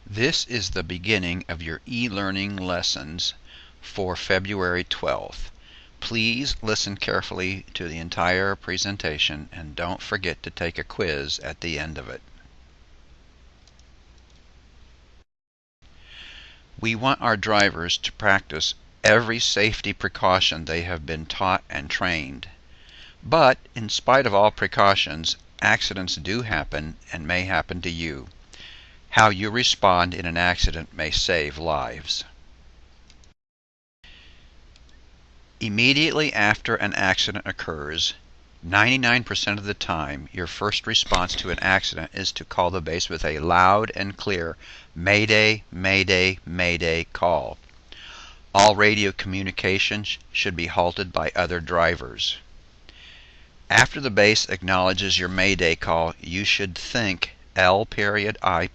This is the beginning of your e-learning lessons for February 12th. Please listen carefully to the entire presentation and don't forget to take a quiz at the end of it. We want our drivers to practice every safety precaution they have been taught and trained. But in spite of all precautions, accidents do happen and may happen to you. How you respond in an accident may save lives. Immediately after an accident occurs, 99% of the time, your first response to an accident is to call the base with a loud and clear "Mayday, Mayday, Mayday" call. All radio communications should be halted by other drivers. After the base acknowledges your Mayday call, you should think L.I.N.T.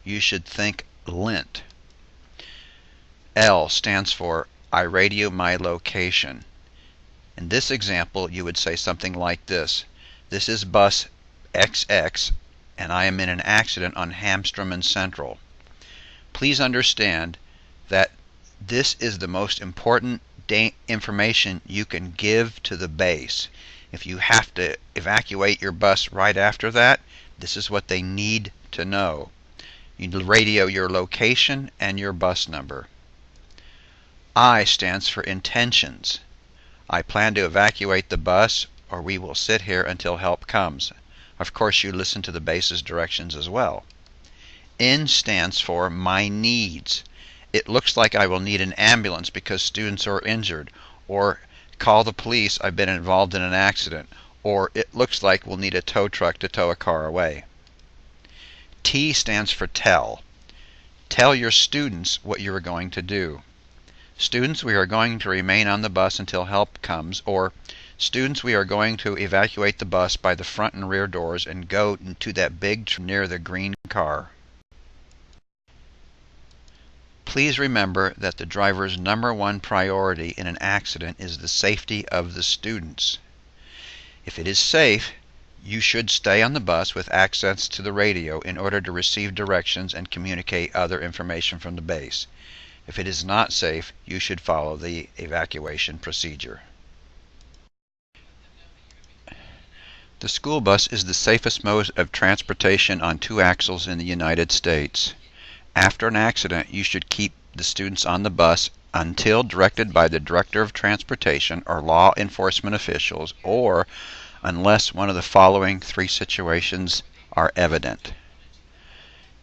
You should think lint. L stands for I radio my location. In this example, you would say something like this. This is bus XX and I am in an accident on Hamstrom and Central. Please understand that this is the most important information you can give to the base. If you have to evacuate your bus right after that, this is what they need to know. You radio your location and your bus number. I stands for intentions. I plan to evacuate the bus, or we will sit here until help comes. Of course, you listen to the base's directions as well. N stands for my needs. It looks like I will need an ambulance because students are injured, or call the police, I've been involved in an accident, or it looks like we'll need a tow truck to tow a car away. T stands for tell. Tell your students what you are going to do. Students, we are going to remain on the bus until help comes, or students, we are going to evacuate the bus by the front and rear doors and go to that big tree near the green car. Please remember that the driver's #1 priority in an accident is the safety of the students. If it is safe, you should stay on the bus with access to the radio in order to receive directions and communicate other information from the base. If it is not safe, you should follow the evacuation procedure. The school bus is the safest mode of transportation on 2 axles in the United States. After an accident, you should keep the students on the bus until directed by the Director of Transportation or law enforcement officials, or unless one of the following 3 situations are evident.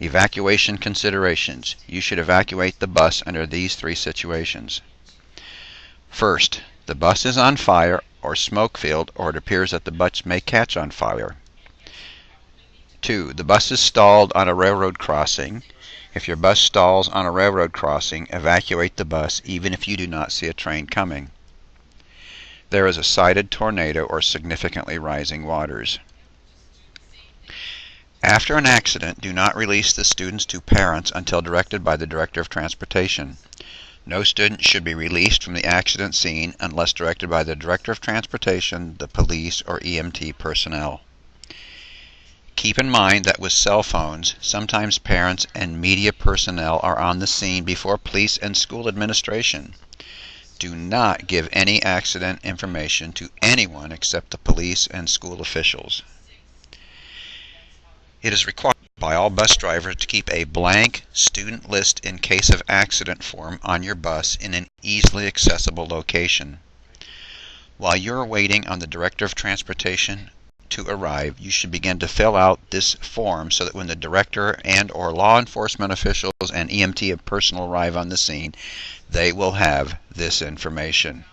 Evacuation considerations. You should evacuate the bus under these 3 situations. First, the bus is on fire or smoke filled, or it appears that the bus may catch on fire. 2, the bus is stalled on a railroad crossing. If your bus stalls on a railroad crossing, evacuate the bus even if you do not see a train coming. There is a sighted tornado or significantly rising waters. After an accident, do not release the students to parents until directed by the Director of Transportation. No student should be released from the accident scene unless directed by the Director of Transportation, the police, or EMT personnel. Keep in mind that with cell phones, sometimes parents and media personnel are on the scene before police and school administration. Do not give any accident information to anyone except the police and school officials. It is required by all bus drivers to keep a blank student list in case of accident form on your bus in an easily accessible location. While you're waiting on the Director of Transportation to arrive, you should begin to fill out this form so that when the director and or law enforcement officials and EMT personnel arrive on the scene, they will have this information.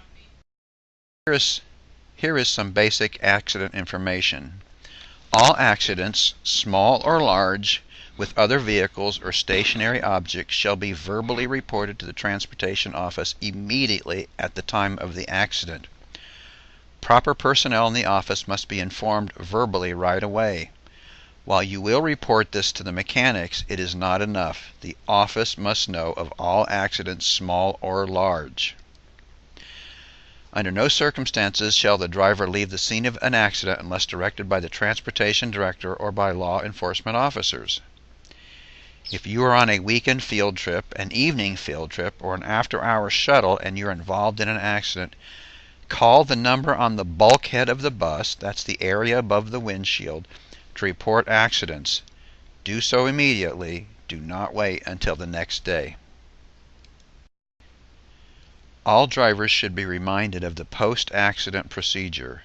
Here is some basic accident information. All accidents, small or large, with other vehicles or stationary objects shall be verbally reported to the transportation office immediately at the time of the accident. Proper personnel in the office must be informed verbally right away. While you will report this to the mechanics, it is not enough. The office must know of all accidents, small or large. Under no circumstances shall the driver leave the scene of an accident unless directed by the transportation director or by law enforcement officers. If you are on a weekend field trip, an evening field trip, or an after-hours shuttle and you're involved in an accident, call the number on the bulkhead of the bus, that's the area above the windshield, to report accidents. Do so immediately. Do not wait until the next day. All drivers should be reminded of the post-accident procedure.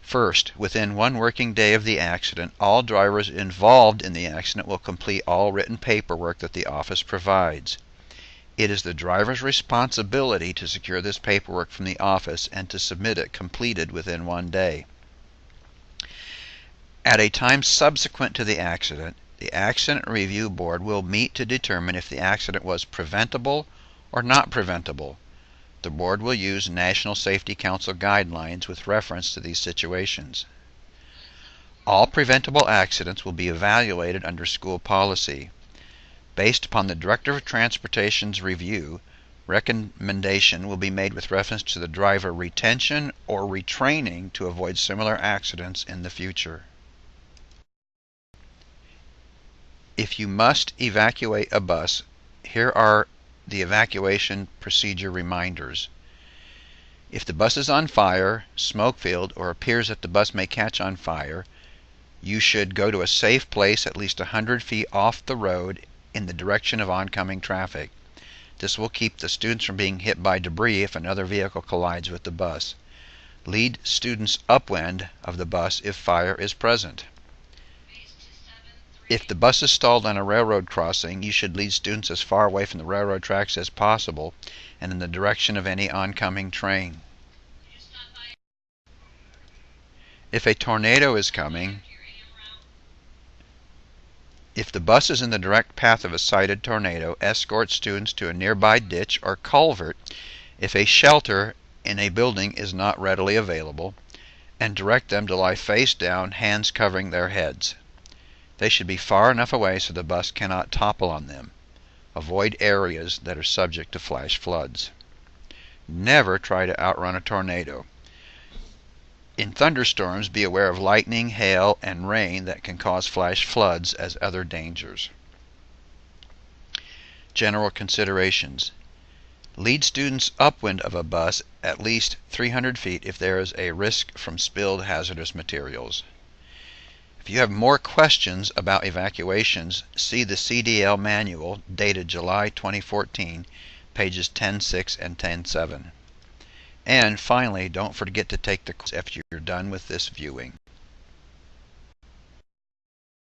First, within 1 working day of the accident, all drivers involved in the accident will complete all written paperwork that the office provides. It is the driver's responsibility to secure this paperwork from the office and to submit it completed within 1 day. At a time subsequent to the accident review board will meet to determine if the accident was preventable or not preventable. The board will use National Safety Council guidelines with reference to these situations. All preventable accidents will be evaluated under school policy. Based upon the Director of Transportation's review, recommendation will be made with reference to the driver retention or retraining to avoid similar accidents in the future. If you must evacuate a bus, here are the evacuation procedure reminders. If the bus is on fire, smoke-filled, or appears that the bus may catch on fire, you should go to a safe place at least 100 feet off the road in the direction of oncoming traffic. This will keep the students from being hit by debris if another vehicle collides with the bus. Lead students upwind of the bus if fire is present. If the bus is stalled on a railroad crossing, you should lead students as far away from the railroad tracks as possible and in the direction of any oncoming train. If a tornado is coming, if the bus is in the direct path of a cited tornado, escort students to a nearby ditch or culvert if a shelter in a building is not readily available, and direct them to lie face down, hands covering their heads. They should be far enough away so the bus cannot topple on them. Avoid areas that are subject to flash floods. Never try to outrun a tornado. In thunderstorms, be aware of lightning, hail, and rain that can cause flash floods as other dangers. General considerations. Lead students upwind of a bus at least 300 feet if there is a risk from spilled hazardous materials. If you have more questions about evacuations, see the CDL manual dated July 2014, pages 10.6 and 10.7. And finally, don't forget to take the quiz after you're done with this viewing.